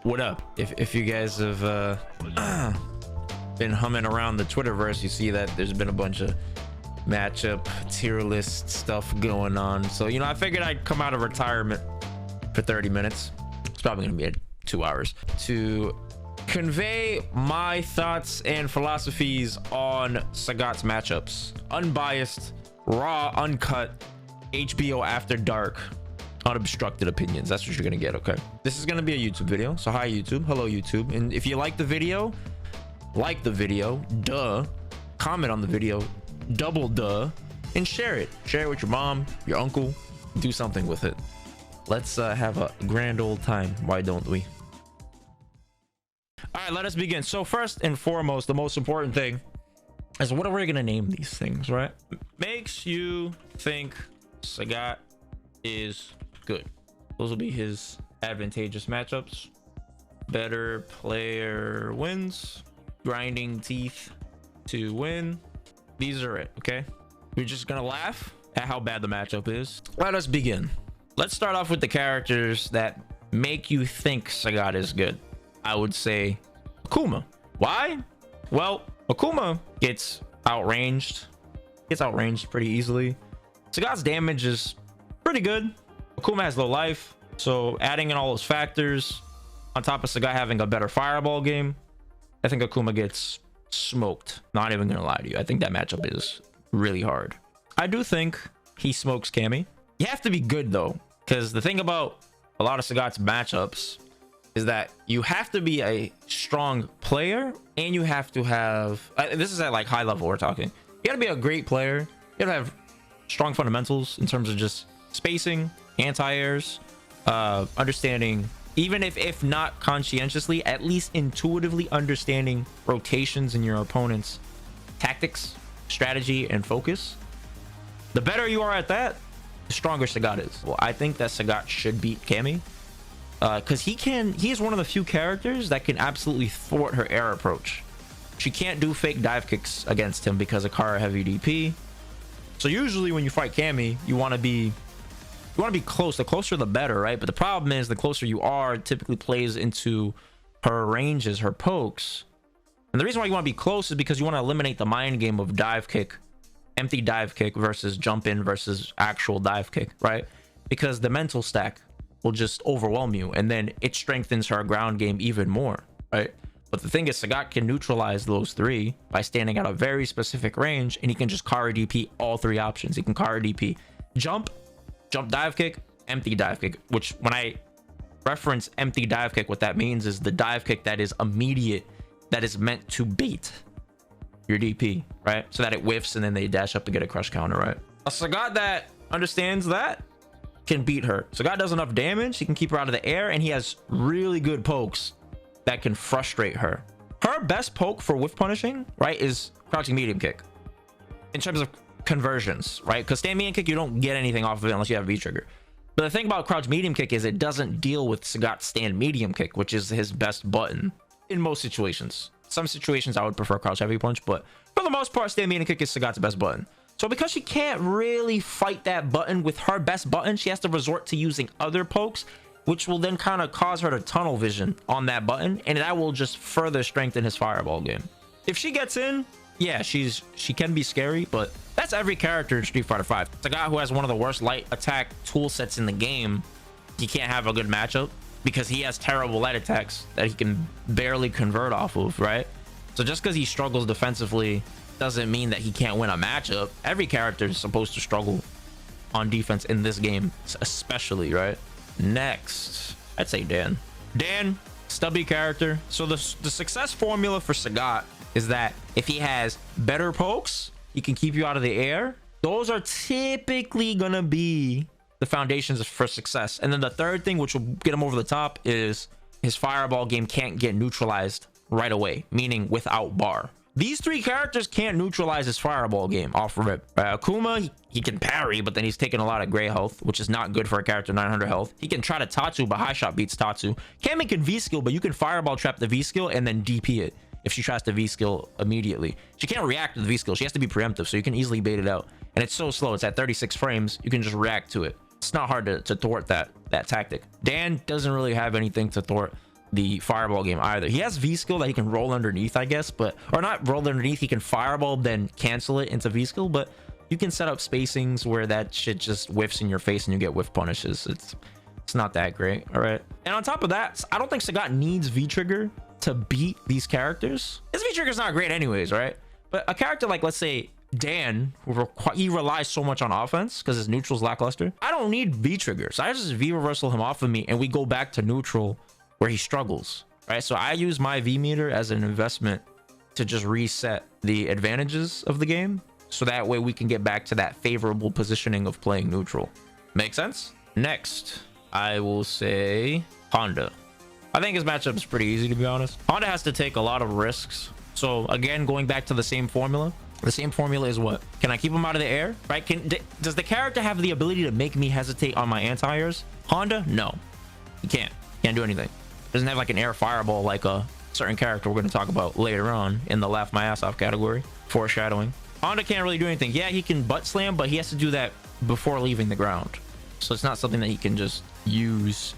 What up? If you guys have been humming around the Twitterverse, you see that there's been a bunch of matchup tier list stuff going on. So, you know, I figured I'd come out of retirement for 30 minutes. It's probably gonna be at 2 hours to convey my thoughts and philosophies on Sagat's matchups. Unbiased, raw, uncut, HBO after dark, unobstructed opinions. That's what you're gonna get. Okay, this is gonna be a YouTube video, so hi YouTube, hello YouTube. And if you like the video, duh, comment on the video, double duh, and share it with your mom, your uncle, do something with it. Let's have a grand old time, why don't we? All right, let us begin. So first and foremost, the most important thing is what are we gonna name these things, right? Makes you think Sagat is good. Those will be his advantageous matchups. Better player wins. Grinding teeth to win. These are it, okay? We're just gonna laugh at how bad the matchup is. Let us begin. Let's start off with the characters that make you think Sagat is good. I would say Akuma. Why? Well, Akuma gets outranged. Gets outranged pretty easily. Sagat's damage is pretty good. Akuma has low life, so adding in all those factors on top of Sagat having a better fireball game, I think Akuma gets smoked. Not even gonna lie to you, I think that matchup is really hard. I do think he smokes Cammy. You have to be good though, because the thing about a lot of Sagat's matchups is that you have to be a strong player and you have to have this is at like high level we're talking. You gotta be a great player, you gotta have strong fundamentals in terms of just spacing, anti-airs, understanding, even if not conscientiously, at least intuitively understanding rotations in your opponent's tactics, strategy, and focus. The better you are at that, the stronger Sagat is. Well, I think that Sagat should beat Cammy because he is one of the few characters that can absolutely thwart her air approach. She can't do fake dive kicks against him because of Kara heavy DP. So usually when you fight Cammy, you want to be close. The closer the better, right? But the problem is the closer you are, it typically plays into her ranges, her pokes. And the reason why you want to be close is because you want to eliminate the mind game of dive kick, empty dive kick versus jump in versus actual dive kick, right? Because the mental stack will just overwhelm you, and then it strengthens her ground game even more, right? But the thing is, Sagat can neutralize those three by standing at a very specific range, and he can just Kara DP all three options. He can Kara DP jump dive kick, empty dive kick, which when I reference empty dive kick, what that means is the dive kick that is immediate, that is meant to bait your DP, right? So that it whiffs and then they dash up to get a crush counter, right? A Sagat that understands that can beat her. Sagat does enough damage, he can keep her out of the air, and he has really good pokes that can frustrate her. Her best poke for whiff punishing, right, is crouching medium kick in terms of conversions, right? Because stand medium kick, you don't get anything off of it unless you have V trigger. But the thing about crouch medium kick is it doesn't deal with Sagat's stand medium kick, which is his best button in most situations. Some situations I would prefer crouch heavy punch, but for the most part, stand medium kick is Sagat's best button. So because she can't really fight that button with her best button, she has to resort to using other pokes, which will then kind of cause her to tunnel vision on that button, and that will just further strengthen his fireball game. If she gets in, yeah, she can be scary, but that's every character in Street Fighter V. It's a guy who has one of the worst light attack tool sets in the game. He can't have a good matchup because he has terrible light attacks that he can barely convert off of, right? So just because he struggles defensively doesn't mean that he can't win a matchup. Every character is supposed to struggle on defense in this game, especially, right? Next, I'd say Dan. Dan, stubby character. So the success formula for Sagat is that if he has better pokes, he can keep you out of the air. Those are typically gonna be the foundations for success. And then the third thing, which will get him over the top, is his fireball game can't get neutralized right away, meaning without bar. These three characters can't neutralize his fireball game off rip. Akuma, he can parry, but then he's taking a lot of gray health, which is not good for a character 900 health. He can try to Tatsu, but high shot beats Tatsu. Cammy can V-skill, but you can fireball trap the V-skill and then DP it if she tries to V-skill immediately. She can't react to the V-skill. She has to be preemptive, so you can easily bait it out. And it's so slow. It's at 36 frames. You can just react to it. It's not hard to thwart that tactic. Dan doesn't really have anything to thwart the fireball game either. He has V skill that he can roll underneath, I guess, but or not roll underneath. He can fireball then cancel it into V skill, but you can set up spacings where that shit just whiffs in your face and you get whiff punishes. It's not that great. All right. And on top of that, I don't think Sagat needs V trigger to beat these characters. His V trigger is not great anyways, right? But a character like, let's say, Dan, he relies so much on offense because his neutral's lackluster. I don't need V triggers. I just V reversal him off of me and we go back to neutral where he struggles, right? So I use my V meter as an investment to just reset the advantages of the game, so that way we can get back to that favorable positioning of playing neutral. Make sense? Next, I will say Honda. I think his matchup is pretty easy, to be honest. Honda has to take a lot of risks. So again, going back to the same formula. The same formula is what? Can I keep him out of the air? Right? Does the character have the ability to make me hesitate on my anti-airs? Honda? No. He can't. Can't do anything. Doesn't have like an air fireball like a certain character we're going to talk about later on in the laugh my ass off category. Foreshadowing. Honda can't really do anything. Yeah, he can butt slam, but he has to do that before leaving the ground. So it's not something that he can just use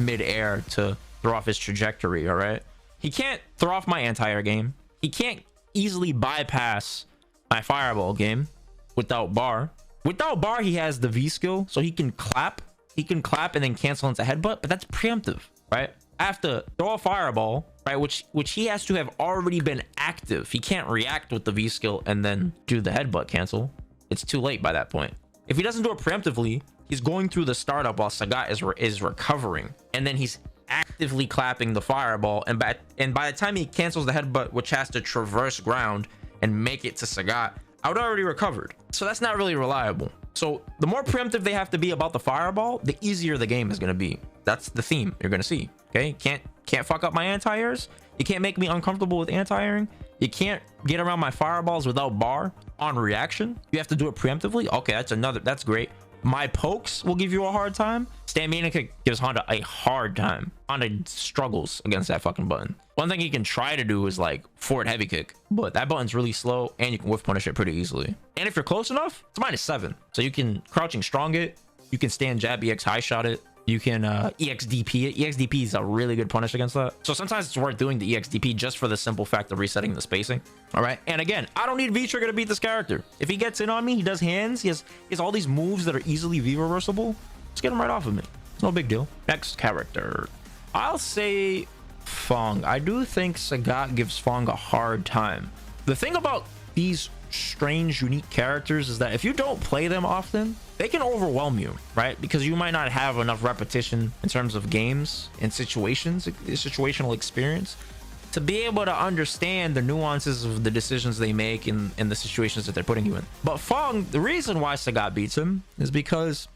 mid-air to throw off his trajectory, all right? He can't throw off my anti-air game. He can't easily bypass my fireball game without bar. Without bar, he has the V skill, so he can clap. He can clap and then cancel into headbutt, but that's preemptive, right? I have to throw a fireball, right? Which he has to have already been active. He can't react with the V skill and then do the headbutt cancel. It's too late by that point. If he doesn't do it preemptively, he's going through the startup while Sagat is recovering, and then he's actively clapping the fireball, and by the time he cancels the headbutt, which has to traverse ground and make it to Sagat, I would already recovered. So that's not really reliable. So the more preemptive they have to be about the fireball, the easier the game is going to be. That's the theme you're going to see. Okay, can't fuck up my anti-airs. You can't make me uncomfortable with anti-airing. You can't get around my fireballs without bar on reaction. You have to do it preemptively. Okay, that's great. My pokes will give you a hard time. Stamina kick gives Honda a hard time. Honda struggles against that fucking button. One thing he can try to do is like forward heavy kick, but that button's really slow and you can whiff punish it pretty easily. And if you're close enough, it's -7. So you can crouching strong it. You can stand jab EX high shot it. You can EXDP it. EXDP is a really good punish against that. So sometimes it's worth doing the EXDP just for the simple fact of resetting the spacing. All right. And again, I don't need V trigger to beat this character. If he gets in on me, he does hands. He has all these moves that are easily V reversible. Just get him right off of me. It's no big deal. Next character. I'll say FANG. I do think Sagat gives FANG a hard time. The thing about these strange, unique characters is that if you don't play them often, they can overwhelm you, right? Because you might not have enough repetition in terms of games and situations, situational experience, to be able to understand the nuances of the decisions they make in the situations that they're putting you in. But FANG, the reason why Sagat beats him is because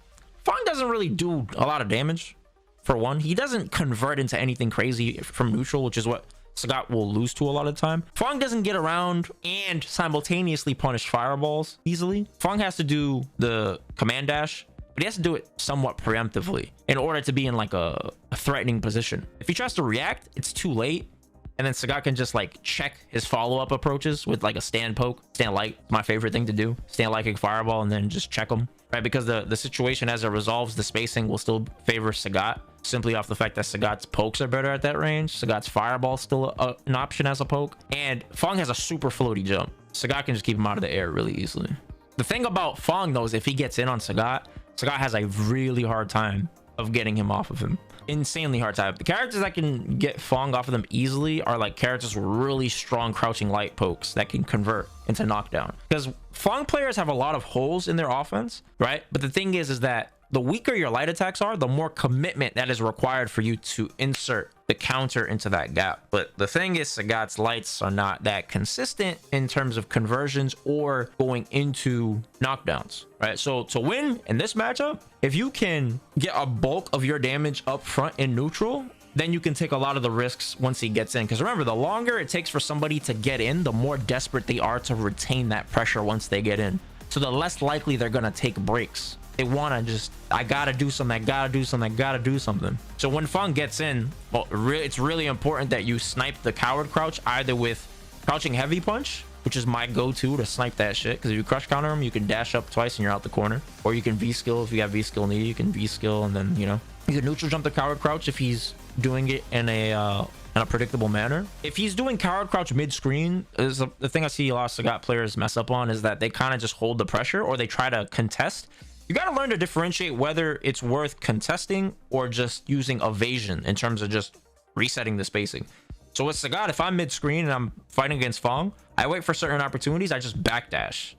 FANG doesn't really do a lot of damage. For one, he doesn't convert into anything crazy from neutral, which is what Sagat will lose to a lot of the time. FANG doesn't get around and simultaneously punish fireballs easily. FANG has to do the command dash, but he has to do it somewhat preemptively in order to be in like a threatening position. If he tries to react, it's too late. And then Sagat can just like check his follow-up approaches with like a stand poke, stand light. My favorite thing to do, stand light kick fireball and then just check them, right? Because the situation as it resolves, the spacing will still favor Sagat, simply off the fact that Sagat's pokes are better at that range. Sagat's fireball is still an option as a poke, and FANG has a super floaty jump. Sagat can just keep him out of the air really easily. The thing about FANG though is if he gets in on Sagat has a really hard time of getting him off of him. Insanely hard time. The characters that can get FANG off of them easily are like characters with really strong crouching light pokes that can convert into knockdown, because FANG players have a lot of holes in their offense, right? But the thing is that the weaker your light attacks are, the more commitment that is required for you to insert the counter into that gap. But the thing is, Sagat's lights are not that consistent in terms of conversions or going into knockdowns, right? So to win in this matchup, if you can get a bulk of your damage up front in neutral, then you can take a lot of the risks once he gets in. Because remember, the longer it takes for somebody to get in, the more desperate they are to retain that pressure once they get in. So the less likely they're going to take breaks. They want to just, I gotta do something, I gotta do something, I gotta do something. So when FANG gets in, well, it's really important that you snipe the coward crouch either with crouching heavy punch which is my go-to to snipe that shit. Because if you crush counter him, you can dash up twice and you're out the corner. Or you can V-skill if you have V-skill needed. You can V-skill and then, you know, you can neutral jump the coward crouch if he's doing it in a predictable manner. If he's doing coward crouch mid-screen, is the thing I see a lot of Sagat players mess up on, is that they kind of just hold the pressure or they try to contest. You got to learn to differentiate whether it's worth contesting or just using evasion in terms of just resetting the spacing. So with Sagat, if I'm mid-screen and I'm fighting against FANG, I wait for certain opportunities. I just backdash.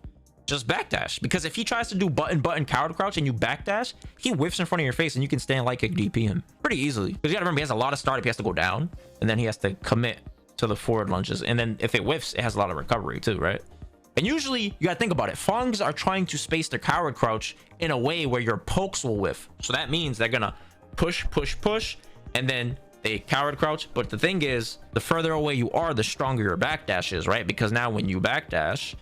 Just backdash. Because if he tries to do button coward crouch and you backdash, he whiffs in front of your face and you can stand light kick DP him pretty easily. Because you got to remember, he has a lot of startup. He has to go down and then he has to commit to the forward lunges. And then if it whiffs, it has a lot of recovery too, right? And usually you got to think about it. FANGs are trying to space their coward crouch in a way where your pokes will whiff. So that means they're going to push, and then they coward crouch. But the thing is, the further away you are, the stronger your backdash is, right? Because now when you backdash,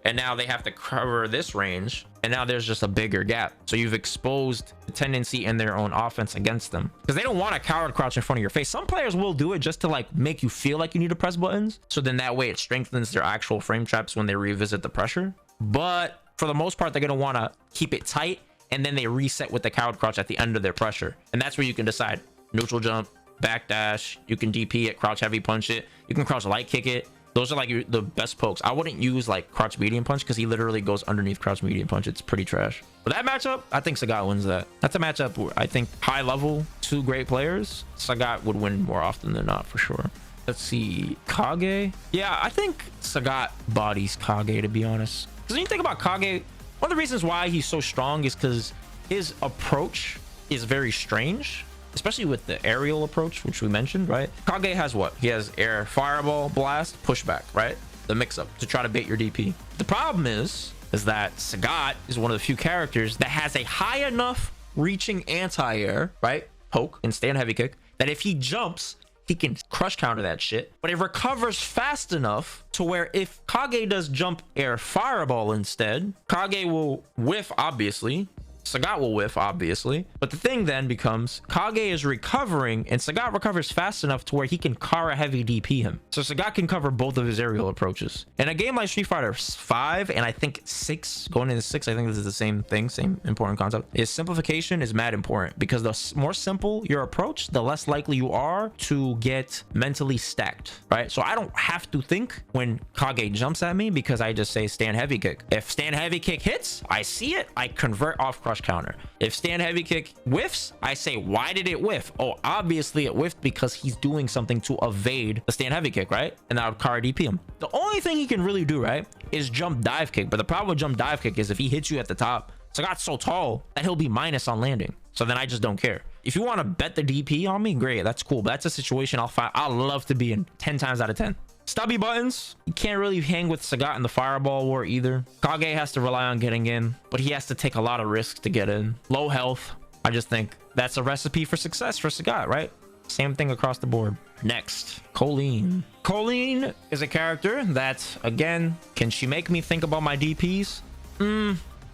and now they have to cover this range, and now there's just a bigger gap. So you've exposed the tendency in their own offense against them, because they don't want a coward crouch in front of your face. Some players will do it just to like make you feel like you need to press buttons, so then that way it strengthens their actual frame traps when they revisit the pressure. But for the most part, they're going to want to keep it tight, and then they reset with the coward crouch at the end of their pressure. And that's where you can decide neutral jump, backdash. You can DP it, crouch heavy punch it, you can crouch light kick it. Those are like the best pokes. I wouldn't use like crouch medium punch because he literally goes underneath crouch medium punch. It's pretty trash. But that matchup, I think Sagat wins that. That's a matchup where I think high level, two great players, Sagat would win more often than not for sure. Let's see, Kage. Yeah, I think Sagat bodies Kage, to be honest. Because when you think about Kage, one of the reasons why he's so strong is because his approach is very strange, especially with the aerial approach, which we mentioned, right? Kage has what? He has air, fireball, blast, pushback, right? The mix-up to try to bait your DP. The problem is that Sagat is one of the few characters that has a high enough reaching anti-air, right? Poke and stand heavy kick, that if he jumps, he can crush counter that shit. But it recovers fast enough to where if Kage does jump air fireball instead, Kage will whiff, obviously. Sagat will whiff, obviously. But the thing then becomes, Kage is recovering, and Sagat recovers fast enough to where he can Kara heavy DP him. So Sagat can cover both of his aerial approaches. In a game like Street Fighter 5, and I think 6, going into 6, I think this is the same thing, same important concept, is simplification is mad important. Because the more simple your approach, the less likely you are to get mentally stacked, right? So I don't have to think when Kage jumps at me, because I just say stand heavy kick. If stand heavy kick hits, I see it, I convert off crush counter. If stand heavy kick whiffs, I say, why did it whiff? Oh, obviously it whiffed because he's doing something to evade the stand heavy kick, right? And I would Kara DP him. The only thing he can really do, right, is jump dive kick. But the problem with jump dive kick is if he hits you at the top, Sagat's so tall that he'll be minus on landing. So then I just don't care. If you want to bet the DP on me, great, that's cool. But that's a situation I'll love to be in 10 times out of 10. Stubby buttons, you can't really hang with Sagat in the fireball war either. Kage has to rely on getting in, but he has to take a lot of risks to get in. Low health, I just think that's a recipe for success for Sagat, right? Same thing across the board. Next, Kolin. Kolin is a character that, again, can she make me think about my DPs?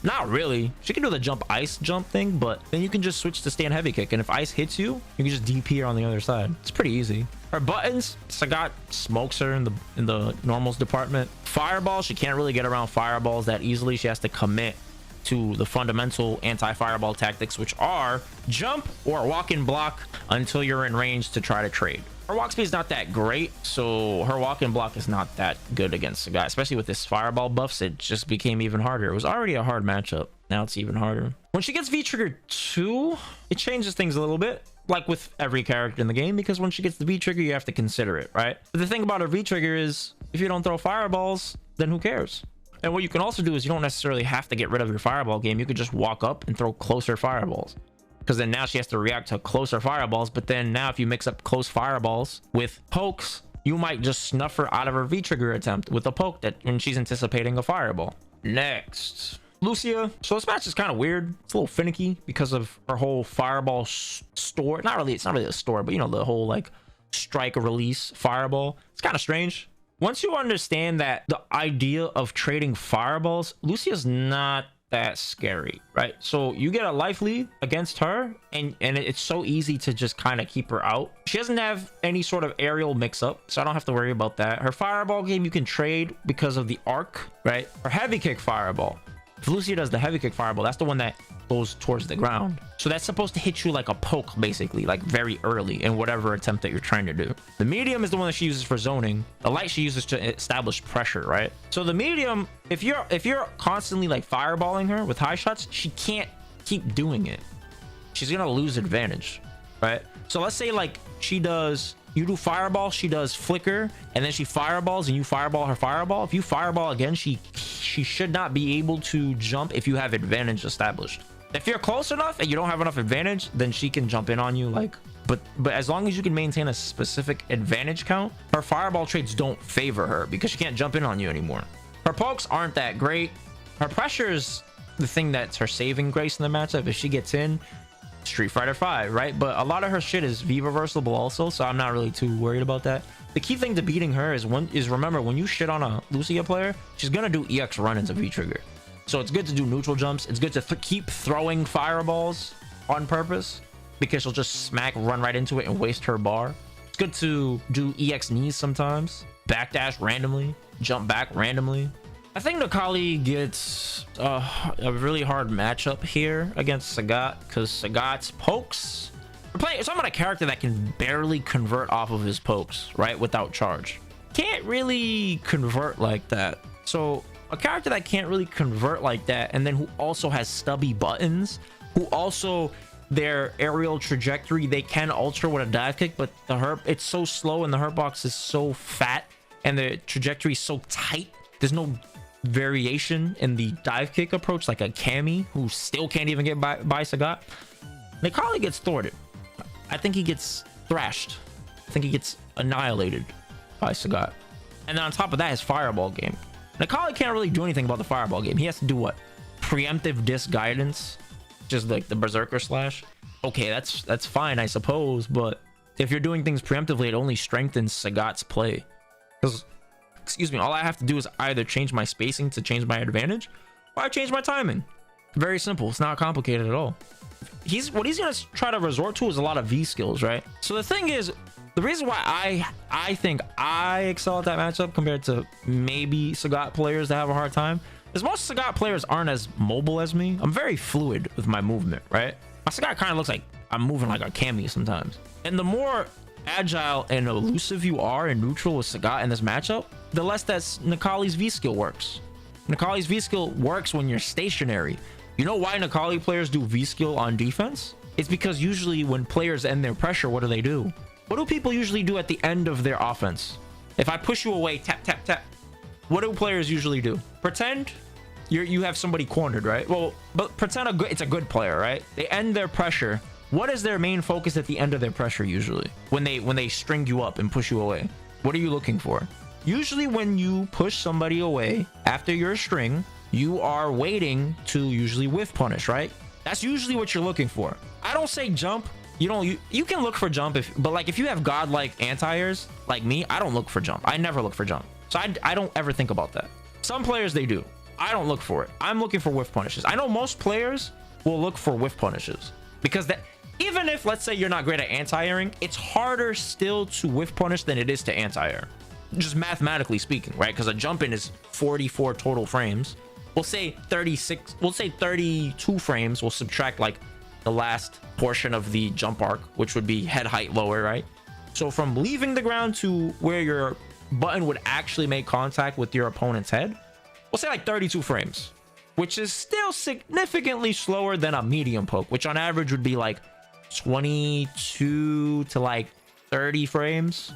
Not really. She can do the jump ice jump thing, but then you can just switch to stand heavy kick, and if ice hits you, you can just DP her on the other side. It's pretty easy. Her buttons, Sagat smokes her in the normals department. Fireball, she can't really get around fireballs that easily. She has to commit to the fundamental anti-fireball tactics, which are jump or walk and block until you're in range to try to trade. Her walk speed is not that great, so her walk and block is not that good against the guy, especially with this fireball buffs. It just became even harder. It was already a hard matchup. Now it's even harder. When she gets V-triggered 2, it changes things a little bit, like with every character in the game, because when she gets the V-trigger, you have to consider it, right? But the thing about her V-trigger is, if you don't throw fireballs, then who cares? And what you can also do is you don't necessarily have to get rid of your fireball game. You could just walk up and throw closer fireballs, because then now she has to react to closer fireballs. But then now if you mix up close fireballs with pokes, you might just snuff her out of her V-trigger attempt with a poke that when she's anticipating a fireball. Next, Lucia. So this match is kind of weird. It's a little finicky because of her whole fireball store. It's not really a store, but you know, the whole like strike release fireball. It's kind of strange. Once you understand that the idea of trading fireballs, Lucia's not that scary, right? So you get a life lead against her, and it's so easy to just kind of keep her out. She doesn't have any sort of aerial mix-up, so I don't have to worry about that. Her fireball game you can trade because of the arc, right? Her heavy kick fireball, if Lucia does the heavy kick fireball, that's the one that goes towards the ground. So that's supposed to hit you like a poke, basically, like very early in whatever attempt that you're trying to do. The medium is the one that she uses for zoning. The light she uses to establish pressure, right? So the medium, if you're constantly like fireballing her with high shots, she can't keep doing it. She's gonna lose advantage, right? So let's say like you do fireball, she does flicker, and then she fireballs and you fireball her fireball. If you fireball again, she should not be able to jump if you have advantage established. If you're close enough and you don't have enough advantage, then she can jump in on you, like, but as long as you can maintain a specific advantage count, her fireball traits don't favor her because she can't jump in on you anymore. Her pokes aren't that great. Her pressure is the thing that's her saving grace in the matchup. If she gets in, Street Fighter V, right? But a lot of her shit is V reversible also, so I'm not really too worried about that. The key thing to beating her is remember, when you shit on a Lucia player, she's gonna do EX run into V trigger. So it's good to do neutral jumps. It's good to keep throwing fireballs on purpose because she'll just run right into it and waste her bar. It's good to do EX knees sometimes, backdash randomly, jump back randomly. I think Necalli gets a really hard matchup here against Sagat because Sagat's pokes. We're talking about a character that can barely convert off of his pokes, right? Without charge. Can't really convert like that. So a character that can't really convert like that, and then who also has stubby buttons, who also their aerial trajectory, they can ultra with a dive kick, but it's so slow and the hurt box is so fat and the trajectory is so tight. There's no variation in the dive kick approach like a Cammy, who still can't even get by Sagat. Necalli gets thwarted. I think he gets thrashed. I think he gets annihilated by Sagat. And then on top of that, his fireball game. Necalli can't really do anything about the fireball game. He has to do what? Preemptive disc guidance, just like the berserker slash. Okay, that's fine, I suppose, but if you're doing things preemptively, it only strengthens Sagat's play. Because, excuse me, all I have to do is either change my spacing to change my advantage, or I change my timing. Very simple. It's not complicated at all. What he's gonna try to resort to is a lot of V skills, right? So the thing is, the reason why I think I excel at that matchup compared to maybe Sagat players that have a hard time is most Sagat players aren't as mobile as me. I'm very fluid with my movement, right? My Sagat kind of looks like I'm moving like a Cammy sometimes. And the more agile and elusive you are in neutral with Sagat in this matchup, the less that Necalli's V skill works. Necalli's V skill works when you're stationary. You know why Necalli players do V skill on defense? It's because usually when players end their pressure, what do? What do people usually do at the end of their offense? If I push you away, tap, tap, tap. What do players usually do? Pretend you have somebody cornered, right? Well, but pretend it's a good player, right? They end their pressure. What is their main focus at the end of their pressure usually? When they string you up and push you away? What are you looking for? Usually when you push somebody away after your string, you are waiting to usually whiff punish, right? That's usually what you're looking for. I don't say jump. You can look for jump, but like if you have godlike anti-airs like me, I don't look for jump. I never look for jump. So I don't ever think about that. Some players, they do. I don't look for it. I'm looking for whiff punishes. I know most players will look for whiff punishes because that, even if, let's say, you're not great at anti-airing, it's harder still to whiff punish than it is to anti-air. Just mathematically speaking, right? Because a jump in is 44 total frames. We'll say 36, we'll say 32 frames. We'll subtract like the last portion of the jump arc, which would be head height lower, right? So from leaving the ground to where your button would actually make contact with your opponent's head, we'll say like 32 frames, which is still significantly slower than a medium poke, which on average would be like 22 to like 30 frames.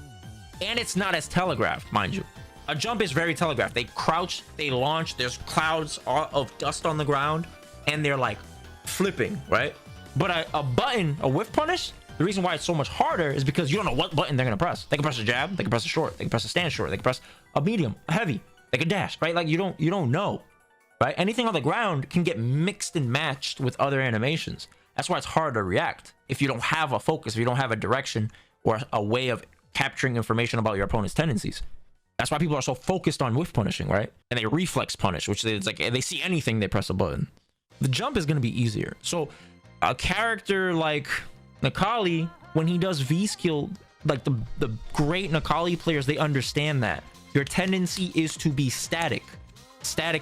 And it's not as telegraphed, mind you. A jump is very telegraphed. They crouch, they launch, there's clouds of dust on the ground, and they're like flipping, right? But a button, a whiff punish, the reason why it's so much harder is because you don't know what button they're gonna press. They can press a jab, they can press a short, they can press a stand short, they can press a medium, a heavy, they can dash, right? Like you don't know, right? Anything on the ground can get mixed and matched with other animations. That's why it's hard to react if you don't have a focus, if you don't have a direction or a way of capturing information about your opponent's tendencies. That's why people are so focused on whiff punishing, right? And they reflex punish, which is like they see anything, they press a button. the jump is going to be easier. So a character like Necalli, when he does V skill, like the great Necalli players, they understand that your tendency is to be static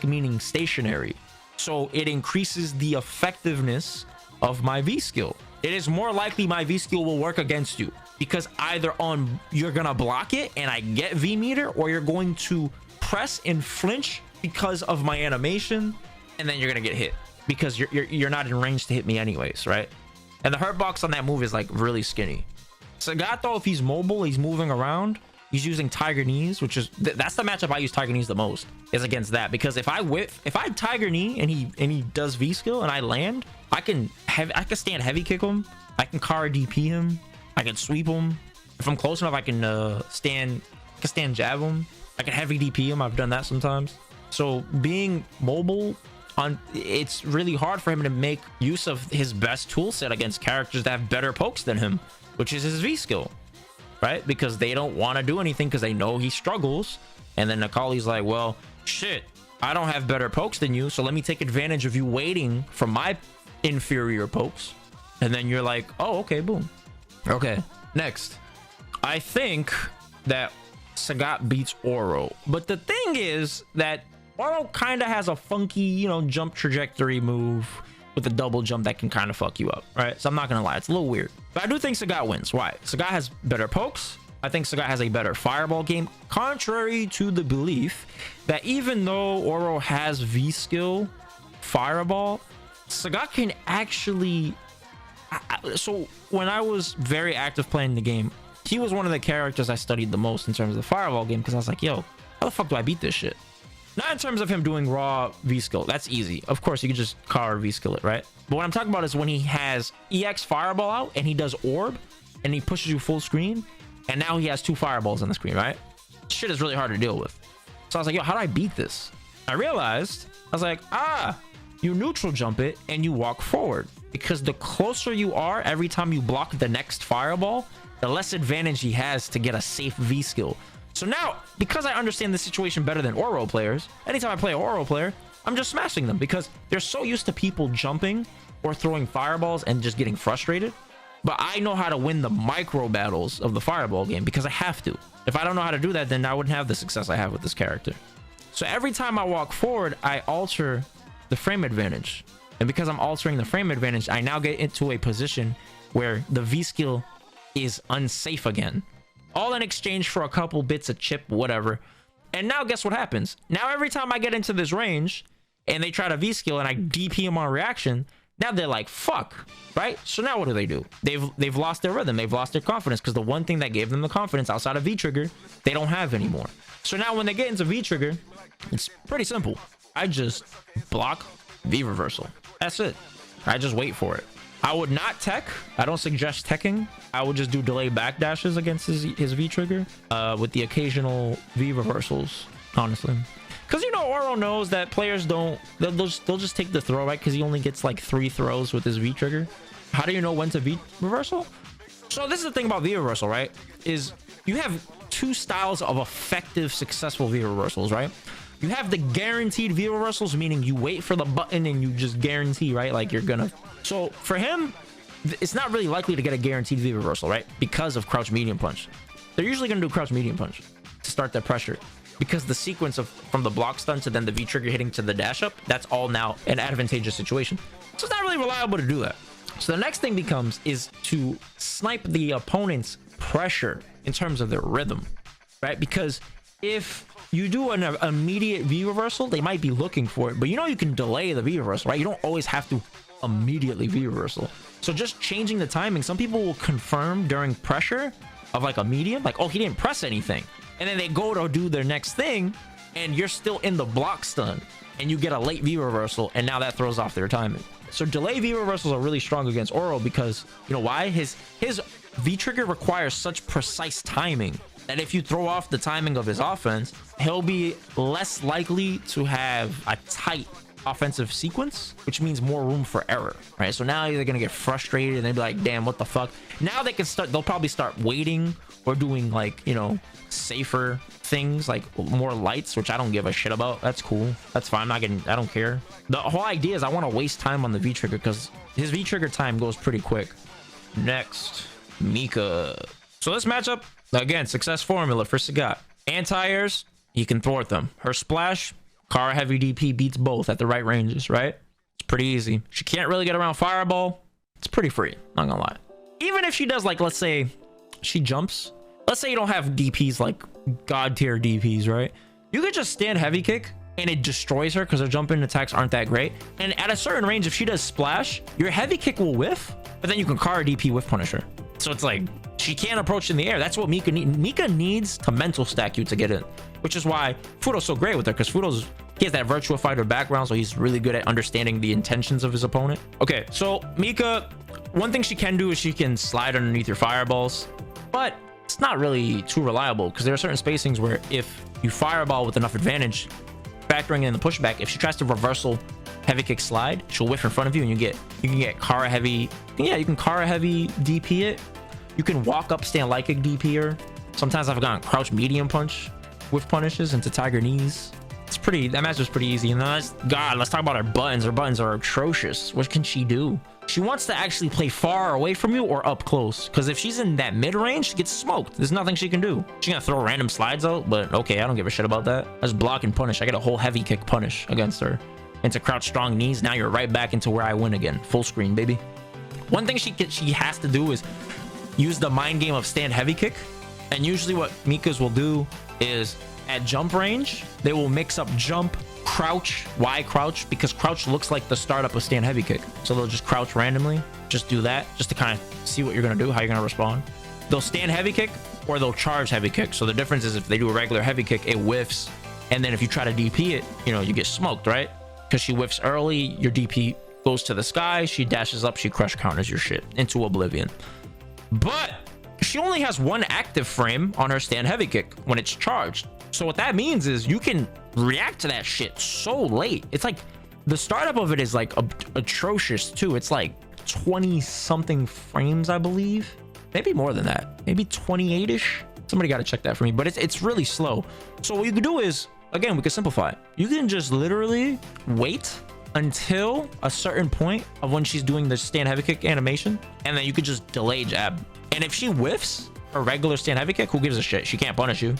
meaning stationary. So it increases the effectiveness of my V skill. It is more likely my V skill will work against you because either on you're gonna block it and I get V meter, or you're going to press and flinch because of my animation, and then you're gonna get hit because you're not in range to hit me anyways, right? And the hurt box on that move is like really skinny. Sagat though, if he's mobile, he's moving around, he's using Tiger Knees, which is that's the matchup I use Tiger Knees the most, is against that. Because if I Tiger Knee and he does V skill and I land, I can stand heavy kick him, I can Kara DP him, I can sweep him. If I'm close enough, I can stand jab him, I can heavy DP him. I've done that sometimes. So being mobile, it's really hard for him to make use of his best tool set against characters that have better pokes than him, which is his V skill, right? Because they don't want to do anything because they know he struggles. And then Necalli's like, well, shit, I don't have better pokes than you, so let me take advantage of you waiting for my inferior pokes. And then you're like, oh, okay, boom. Okay, next. I think that Sagat beats Oro, but the thing is that Oro kind of has a funky, you know, jump trajectory move with a double jump that can kind of fuck you up, right? So I'm not gonna lie, it's a little weird, but I do think Sagat wins. Why? Sagat has better pokes. I think Sagat has a better fireball game, contrary to the belief that even though Oro has V skill fireball, Sagat can actually so when I was very active playing the game, he was one of the characters I studied the most in terms of the fireball game, because I was like, yo, how the fuck do I beat this shit? Not in terms of him doing raw V skill, that's easy. Of course, you can just Kara V skill it, right? But what I'm talking about is when he has EX fireball out and he does orb and he pushes you full screen, and now he has 2 fireballs on the screen, right? Shit is really hard to deal with. So I was like, yo, how do I beat this? I realized, I was like, you neutral jump it and you walk forward, because the closer you are every time you block the next fireball, the less advantage he has to get a safe V skill. So now, because I understand the situation better than Oro players, anytime I play an Oro player, I'm just smashing them because they're so used to people jumping or throwing fireballs and just getting frustrated. But I know how to win the micro battles of the fireball game because I have to. If I don't know how to do that, then I wouldn't have the success I have with this character. So every time I walk forward, I alter the frame advantage. And because I'm altering the frame advantage, I now get into a position where the V skill is unsafe again. All in exchange for a couple bits of chip, whatever. And now guess what happens? Now every time I get into this range and they try to V skill and I DP them on reaction, now they're like, fuck, right? So now what do? They've lost their rhythm. They've lost their confidence, because the one thing that gave them the confidence outside of V trigger, they don't have anymore. So now when they get into V trigger, it's pretty simple. I just block V reversal. That's it. I just wait for it. I would not tech. I don't suggest teching. I would just do delay backdashes against his V trigger with the occasional V reversals, honestly. Because, you know, Oro knows that players they'll just take the throw, right? Because he only gets like 3 throws with his V trigger. How do you know when to V reversal? So this is the thing about V reversal, right? Is you have 2 styles of effective, successful V reversals, right? You have the guaranteed V reversals, meaning you wait for the button and you just guarantee, right? Like you're gonna. So for him, it's not really likely to get a guaranteed V reversal, right? Because of crouch medium punch. They're usually gonna do crouch medium punch to start their pressure, because the sequence of from the block stun to then the V trigger hitting to the dash up, that's all now an advantageous situation. So it's not really reliable to do that. So the next thing becomes is to snipe the opponent's pressure in terms of their rhythm, right? Because if you do an immediate V reversal, they might be looking for it, but you know you can delay the V reversal, right? You don't always have to immediately V reversal. So just changing the timing, some people will confirm during pressure of like a medium, like, oh, he didn't press anything, and then they go to do their next thing and you're still in the block stun and you get a late V reversal, and now that throws off their timing. So delay V reversals are really strong against Oro because, you know why? His V trigger requires such precise timing that if you throw off the timing of his offense, he'll be less likely to have a tight offensive sequence, which means more room for error, right? So now they're gonna get frustrated and they'll be like, damn, what the fuck? Now they can start, they'll probably start waiting or doing like, you know, safer things, like more lights, which I don't give a shit about. That's cool. That's fine. I'm not getting, I don't care. The whole idea is I want to waste time on the V trigger because his V trigger time goes pretty quick. Next, Mika. So this matchup, again, success formula for Sagat. Anti-airs, he can thwart them. Her splash, car heavy DP beats both at the right ranges, right? It's pretty easy. She can't really get around fireball. It's pretty free, not gonna lie. Even if she does, like, let's say she jumps. Let's say you don't have DPs like god tier DPs, right? You could just stand heavy kick and it destroys her because her jump in attacks aren't that great. And at a certain range, if she does splash, your heavy kick will whiff, but then you can car DP whiff punish her. So it's like she can't approach in the air. That's what Mika needs. Mika needs to mental stack you to get in, which is why Fudo's so great with her, because he has that Virtua Fighter background, so he's really good at understanding the intentions of his opponent. Okay, so Mika, one thing she can do is she can slide underneath your fireballs, but it's not really too reliable because there are certain spacings where if you fireball with enough advantage, factoring in the pushback, if she tries to reversal heavy kick slide, she'll whiff in front of you and you can get Kara heavy. Yeah, you can Kara heavy DP it. You can walk up stand light kick DP her. Sometimes I've gotten crouch medium punch with punishes into tiger knees. It's pretty, that match was pretty easy. And then let's talk about her buttons. Her buttons are atrocious. What can she do? She wants to actually play far away from you or up close, because if she's in that mid range, she gets smoked. There's nothing she can do. She's gonna throw random slides out, but okay, I don't give a shit about that. I just block and punish. I get a whole heavy kick punish against her into crouch strong knees. Now you're right back into where I win again. Full screen, baby. One thing she has to do is use the mind game of stand heavy kick. And usually what Mika's will do is at jump range, they will mix up jump, crouch. Why crouch? Because crouch looks like the startup of stand heavy kick. So they'll just crouch randomly, just do that, just to kind of see what you're gonna do, how you're gonna respond. They'll stand heavy kick or they'll charge heavy kick. So the difference is if they do a regular heavy kick, it whiffs, and then if you try to DP it, you know, you get smoked, right? Because she whiffs early, your DP goes to the sky, she dashes up, she crush counters your shit into oblivion. But she only has one active frame on her stand heavy kick when it's charged. So what that means is you can react to that shit so late. It's like the startup of it is like atrocious too. It's like 20 something frames, I believe. Maybe more than that. Maybe 28-ish. Somebody got to check that for me, but it's really slow. So what you can do is, again, we can simplify it. You can just literally wait until a certain point of when she's doing the stand heavy kick animation, and then you could just delay jab. And if she whiffs a regular stand heavy kick, who gives a shit? She can't punish you.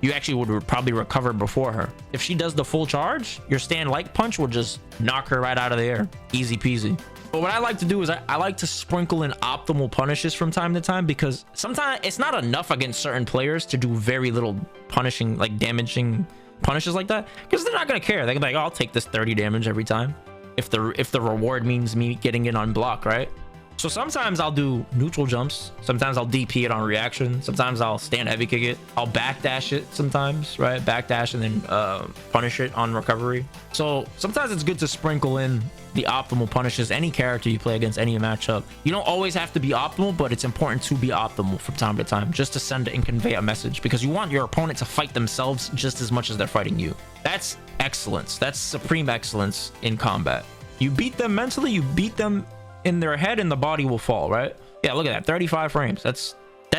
You actually would probably recover before her. If she does the full charge, your stand light punch will just knock her right out of the air. Easy peasy. But what I like to do is I like to sprinkle in optimal punishes from time to time, because sometimes it's not enough against certain players to do very little punishing, like damaging punishes like that, because they're not going to care. They can be like, oh, I'll take this 30 damage every time if the reward means me getting it on block, right? So sometimes I'll do neutral jumps, sometimes I'll DP it on reaction, sometimes I'll stand heavy kick it, I'll backdash it sometimes, right? Backdash and then punish it on recovery. So sometimes it's good to sprinkle in the optimal punishes any character you play against, any matchup. You don't always have to be optimal, but it's important to be optimal from time to time, just to send and convey a message, because you want your opponent to fight themselves just as much as they're fighting you. That's excellence. That's supreme excellence in combat. You beat them mentally, you beat them in their head, and the body will fall, right? Yeah, look at that, 35 frames. That's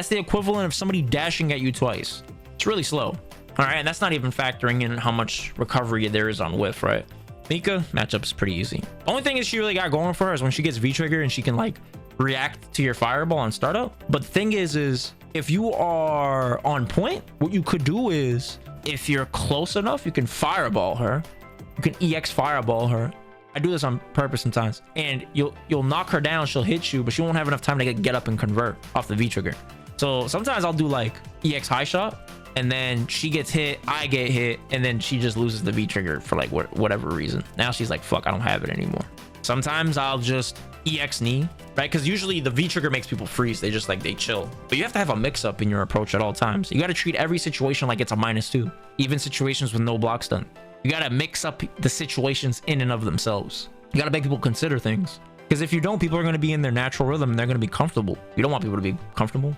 the equivalent of somebody dashing at you twice. It's really slow. All right, and that's not even factoring in how much recovery there is on whiff, right? Mika matchup is pretty easy. Only thing is she really got going for her is when she gets V-trigger and she can like react to your fireball on startup. But the thing is if you are on point, what you could do is, if you're close enough, you can fireball her. You can EX fireball her. I do this on purpose sometimes, and you'll knock her down, she'll hit you, but she won't have enough time to get up and convert off the V-trigger. So sometimes I'll do like EX high shot, and then she gets hit, I get hit, and then she just loses the V-trigger for like whatever reason. Now she's like, fuck, I don't have it anymore. Sometimes I'll just EX knee, right? Because usually the V-trigger makes people freeze. They chill. But you have to have a mix-up in your approach at all times. You got to treat every situation like it's a -2, even situations with no blocks done. You got to mix up the situations in and of themselves. You got to make people consider things, because if you don't, people are going to be in their natural rhythm and they're going to be comfortable. You don't want people to be comfortable.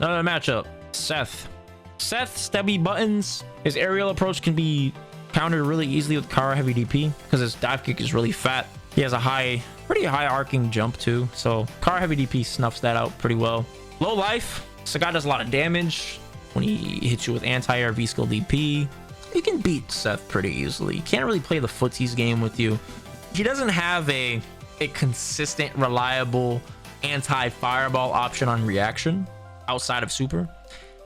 Another matchup, Seth. Seth, stubby buttons. His aerial approach can be countered really easily with Kara heavy DP because his dive kick is really fat. He has a pretty high arcing jump too. So Kara heavy DP snuffs that out pretty well. Low life. Sagat does a lot of damage when he hits you with anti-air V-skill DP. You can beat Seth pretty easily. You can't really play the footsies game with you. He doesn't have a consistent, reliable anti-fireball option on reaction outside of super.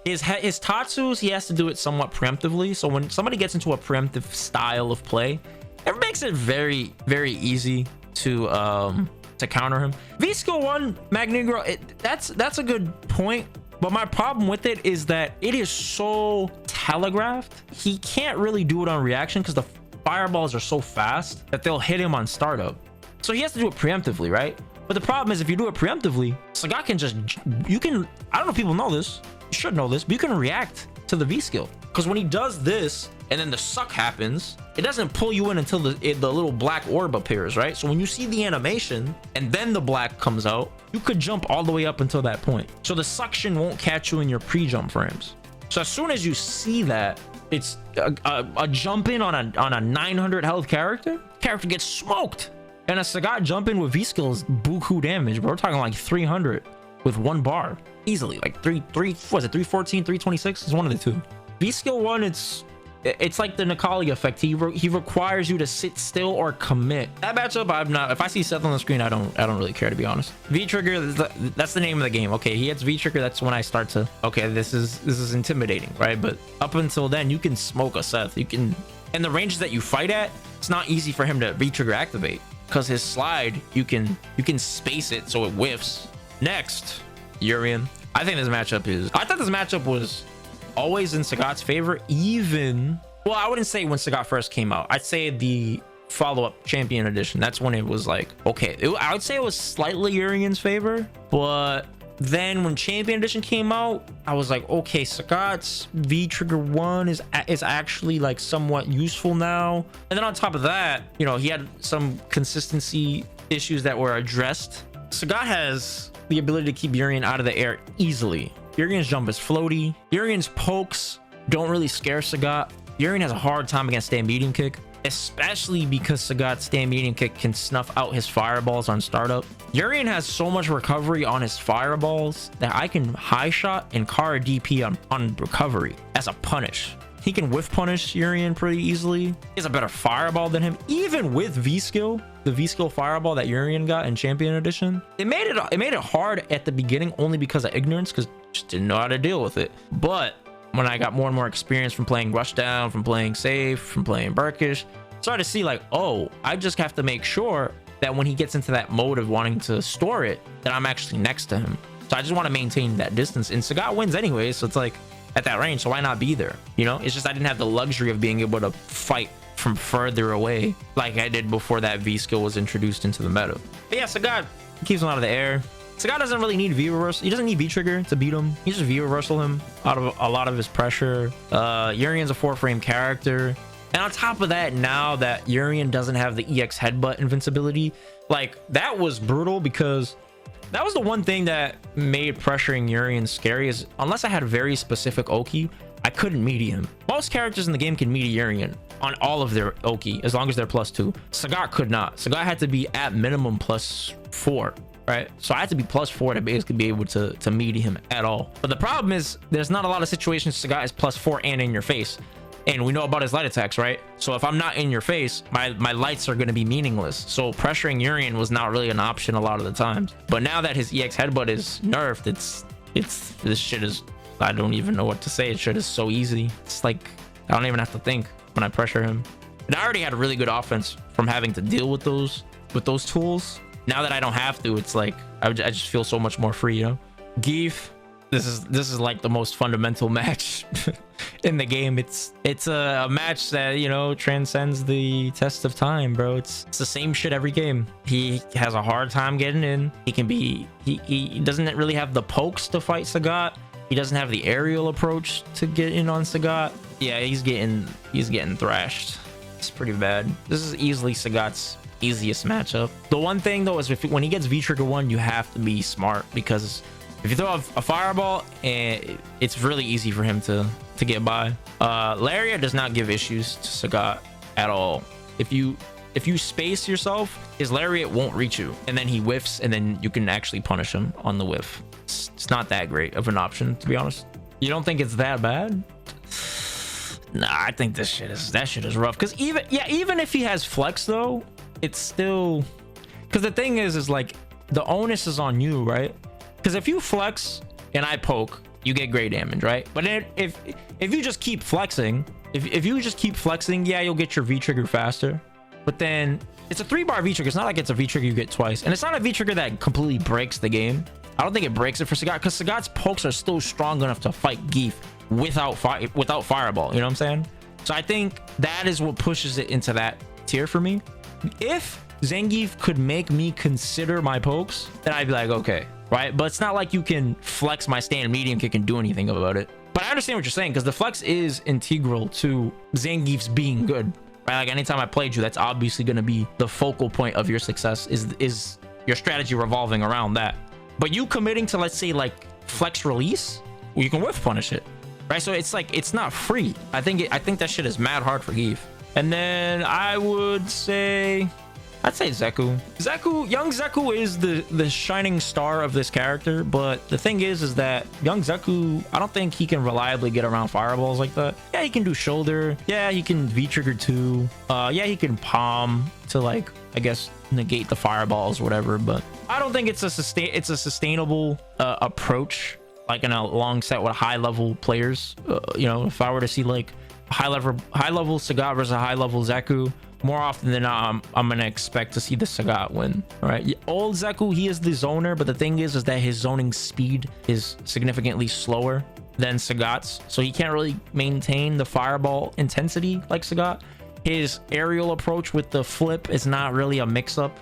His Tatsus, he has to do it somewhat preemptively. So when somebody gets into a preemptive style of play, it makes it very, very easy to counter him. V-skill 1 Magnegro, that's a good point. But my problem with it is that it is so telegraphed. He can't really do it on reaction because the fireballs are so fast that they'll hit him on startup. So he has to do it preemptively, right? But the problem is if you do it preemptively, Sagat can just, I don't know if people know this, you should know this, but you can react to the V skill. Because when he does this and then the suck happens, it doesn't pull you in until the little black orb appears, right? So when you see the animation and then the black comes out, you could jump all the way up until that point. So the suction won't catch you in your pre-jump frames. So as soon as you see that, it's a jump in on a 900 health character gets smoked. And a Sagat jump in with V skill is buku damage, but we're talking like 300 with one bar easily. Like was it 314, 326? It's one of the two. V skill 1, it's like the Necalli effect. He requires you to sit still or commit. That matchup, I'm not. If I see Seth on the screen, I don't really care, to be honest. V trigger, that's the name of the game. Okay, he hits V trigger. That's when I start to. Okay, this is intimidating, right? But up until then, you can smoke a Seth. You can, and the ranges that you fight at, it's not easy for him to V trigger activate because his slide, you can space it so it whiffs. Next, Urien. I think this matchup is. I thought this matchup was always in Sagat's favor, even, well, I wouldn't say when Sagat first came out. I'd say the follow-up champion edition. That's when it was like, okay, I would say it was slightly Urien's favor, but then when champion edition came out, I was like, okay, Sagat's V trigger 1 is actually like somewhat useful now. And then on top of that, you know, he had some consistency issues that were addressed. Sagat has the ability to keep Urien out of the air easily. Urien's jump is floaty. Urien's pokes don't really scare Sagat. Urien has a hard time against stand medium kick, especially because Sagat's stand medium kick can snuff out his fireballs on startup. Urien has so much recovery on his fireballs that I can high shot and Kara DP on recovery as a punish. He can whiff punish Urien pretty easily. He has a better fireball than him, even with V skill. The V skill fireball that Urien got in champion edition, it made it hard at the beginning only because of ignorance, because just didn't know how to deal with it. But when I got more and more experience from playing Rushdown, from playing Safe, from playing Burkish, started to see like, oh, I just have to make sure that when he gets into that mode of wanting to store it, that I'm actually next to him. So I just want to maintain that distance, and Sagat wins anyway, so it's like at that range, so why not be there? You know, it's just I didn't have the luxury of being able to fight from further away like I did before that V skill was introduced into the meta. But yeah, Sagat keeps him out of the air. Sagat doesn't really need V reversal. He doesn't need V trigger to beat him. He just V reversal him out of a lot of his pressure. Urien's a 4-frame character, and on top of that, now that Urien doesn't have the EX headbutt invincibility, like that was brutal, because that was the one thing that made pressuring Urien scary, is unless I had a very specific Oki, I couldn't meaty him. Most characters in the game can meaty Urien on all of their Oki as long as they're +2. Sagat could not. Sagat had to be at minimum +4, right? So I had to be +4 to basically be able to meaty him at all. But the problem is there's not a lot of situations Sagat is +4 and in your face. And we know about his light attacks, right? So if I'm not in your face, my lights are going to be meaningless. So pressuring Urien was not really an option a lot of the times. But now that his EX headbutt is nerfed, this shit is, I don't even know what to say. It shit is so easy. It's like I don't even have to think when I pressure him. And I already had a really good offense from having to deal with those tools. Now that I don't have to, it's like I just feel so much more free, you know? Geef, this is like the most fundamental match in the game. It's a match that, you know, transcends the test of time, bro. It's the same shit every game. He has a hard time getting in. He doesn't really have the pokes to fight Sagat. He doesn't have the aerial approach to get in on Sagat. Yeah, he's getting thrashed. It's pretty bad. This is easily Sagat's easiest matchup. The one thing though is when he gets V trigger 1, you have to be smart, because if you throw a fireball, it's really easy for him to to get by. Lariat does not give issues to Sagat at all. If you space yourself, his lariat won't reach you, and then he whiffs, and then you can actually punish him on the whiff. It's not that great of an option, to be honest. You don't think it's that bad? Nah, I think that shit is rough. Because even if he has flex though, it's still, because the thing is like the onus is on you, right? Because if you flex and I poke, you get great damage, right? But then if you just keep flexing, if you just keep flexing, yeah, you'll get your V trigger faster. But then it's a 3-bar V trigger. It's not like it's a V trigger you get twice, and it's not a V trigger that completely breaks the game. I don't think it breaks it for Sagat, because Sagat's pokes are still strong enough to fight Geef without fireball. You know what I'm saying? So I think that is what pushes it into that tier for me. If Zangief could make me consider my pokes, then I'd be like, okay, right? But it's not like you can flex my stand medium kick and do anything about it. But I understand what you're saying, because the flex is integral to Zangief's being good, right? Like anytime I played you, that's obviously going to be the focal point of your success, is your strategy revolving around that. But you committing to, let's say, like flex release, well, you can whiff punish it, right? So it's like, it's not free. I think that shit is mad hard for Geef. And then I'd say Zeku. Young Zeku is the shining star of this character, but the thing is that young Zeku, I don't think he can reliably get around fireballs like that. Yeah, he can do shoulder. Yeah, he can V trigger too. Yeah, he can palm to, like, I guess, negate the fireballs or whatever, but I don't think it's a sustainable approach, like in a long set with high level players. You know, if I were to see like high level Sagat versus a high level Zeku, more often than not, I'm gonna expect to see the Sagat win. All right, old Zeku, he is the zoner, but the thing is that his zoning speed is significantly slower than Sagat's, so he can't really maintain the fireball intensity like Sagat. His aerial approach with the flip is not really a mix-up.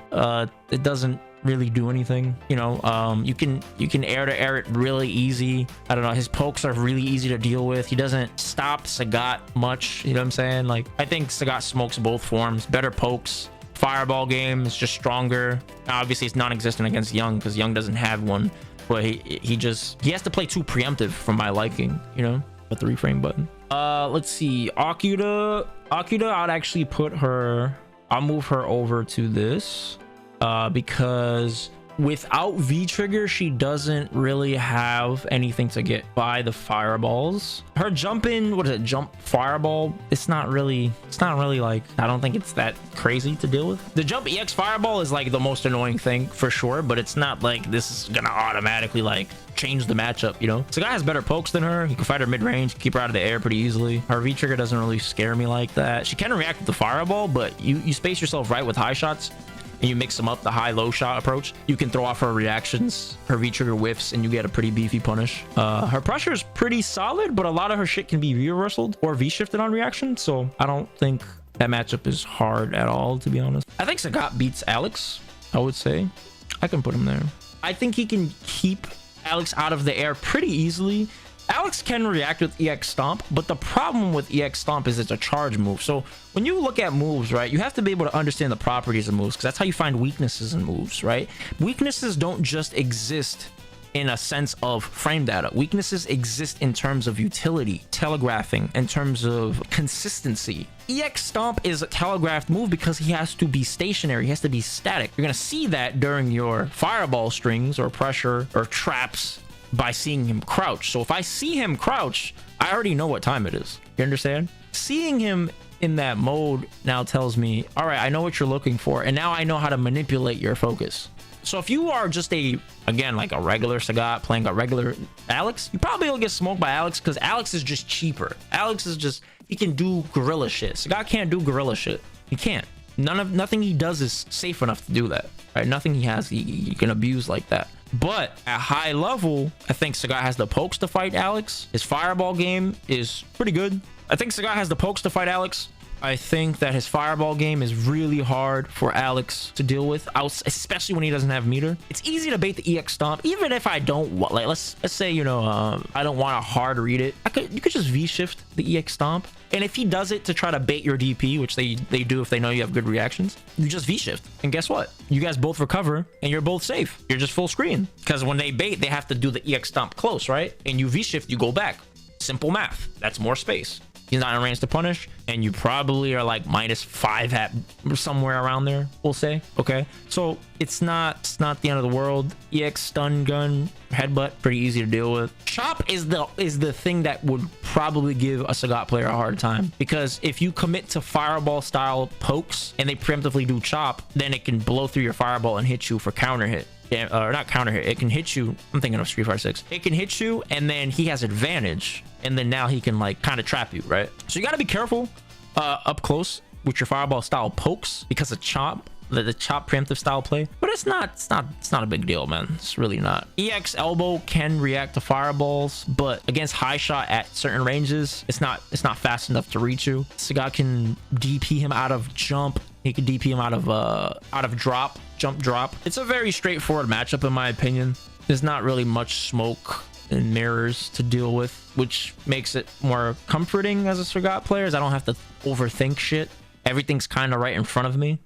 It doesn't really do anything. You know, you can air to air it really easy. I don't know, his pokes are really easy to deal with. He doesn't stop Sagat much, you know what I'm saying? Like, I think Sagat smokes both forms. Better pokes, fireball game is just stronger. Obviously it's non-existent against Young, because Young doesn't have one, but he has to play too preemptive for my liking, you know, with the reframe button. Let's see, Akira, I'd actually put her, I'll move her over to this, because without V trigger, she doesn't really have anything to get by the fireballs. Her jump in, what is it, jump fireball, it's not really like, I don't think it's that crazy to deal with. The jump EX fireball is like the most annoying thing for sure, but it's not like this is gonna automatically like change the matchup, you know? Sagat has better pokes than her. He can fight her mid-range, keep her out of the air pretty easily. Her V trigger doesn't really scare me like that. She can react with the fireball, but you space yourself right with high shots and you mix them up, the high-low shot approach, you can throw off her reactions, her V trigger whiffs, and you get a pretty beefy punish. Her pressure is pretty solid, but a lot of her shit can be V-reversaled or V-shifted on reaction, so I don't think that matchup is hard at all, to be honest. I think Sagat beats Alex, I would say. I can put him there. I think he can keep Alex out of the air pretty easily. Alex can react with EX Stomp, but the problem with EX Stomp is it's a charge move. So when you look at moves, right, you have to be able to understand the properties of moves, because that's how you find weaknesses in moves, right? Weaknesses don't just exist in a sense of frame data. Weaknesses exist in terms of utility, telegraphing, in terms of consistency. EX Stomp is a telegraphed move because he has to be stationary, he has to be static. You're gonna see that during your fireball strings or pressure or traps by seeing him crouch. So if I see him crouch, I already know what time it is. You understand? Seeing him in that mode now tells me, all right, I know what you're looking for, and now I know how to manipulate your focus. So if you are just again, like a regular Sagat playing a regular Alex, you probably will get smoked by Alex, because Alex is just cheaper. Alex is just, he can do gorilla shit. Sagat can't do gorilla shit. He can't. Nothing he does is safe enough to do that, right? Nothing he has he can abuse like that. But at high level, I think Sagat has the pokes to fight Alex. His fireball game is pretty good. I think Sagat has the pokes to fight Alex. I think that his fireball game is really hard for Alex to deal with, especially when he doesn't have meter. It's easy to bait the EX Stomp, even if I don't want, like, let's say, you know, I don't want to hard read it. You could just V-shift the EX Stomp. And if he does it to try to bait your DP, which they do if they know you have good reactions, you just V-shift. And guess what? You guys both recover and you're both safe. You're just full screen. Because when they bait, they have to do the EX Stomp close, right? And you V-shift, you go back. Simple math. That's more space. He's not in range to punish, and you probably are like -5 at somewhere around there, we'll say. Okay, so it's not the end of the world. EX stun gun, headbutt, pretty easy to deal with. Chop is the thing that would probably give a Sagat player a hard time, because if you commit to fireball style pokes and they preemptively do chop, then it can blow through your fireball and hit you for counter hit. Or not counter hit, it can hit you. I'm thinking of Street Fighter 6. It can hit you, and then he has advantage, and then now he can like kind of trap you, right? So you got to be careful up close with your fireball style pokes, because of chop, the chop preemptive style play. But it's not a big deal, man. It's really not. EX elbow can react to fireballs, but against high shot at certain ranges, it's not fast enough to reach you. Sagat can DP him out of jump. He could DP him out of drop, jump drop. It's a very straightforward matchup in my opinion. There's not really much smoke and mirrors to deal with, which makes it more comforting as a Sagat player, as I don't have to overthink shit. Everything's kind of right in front of me.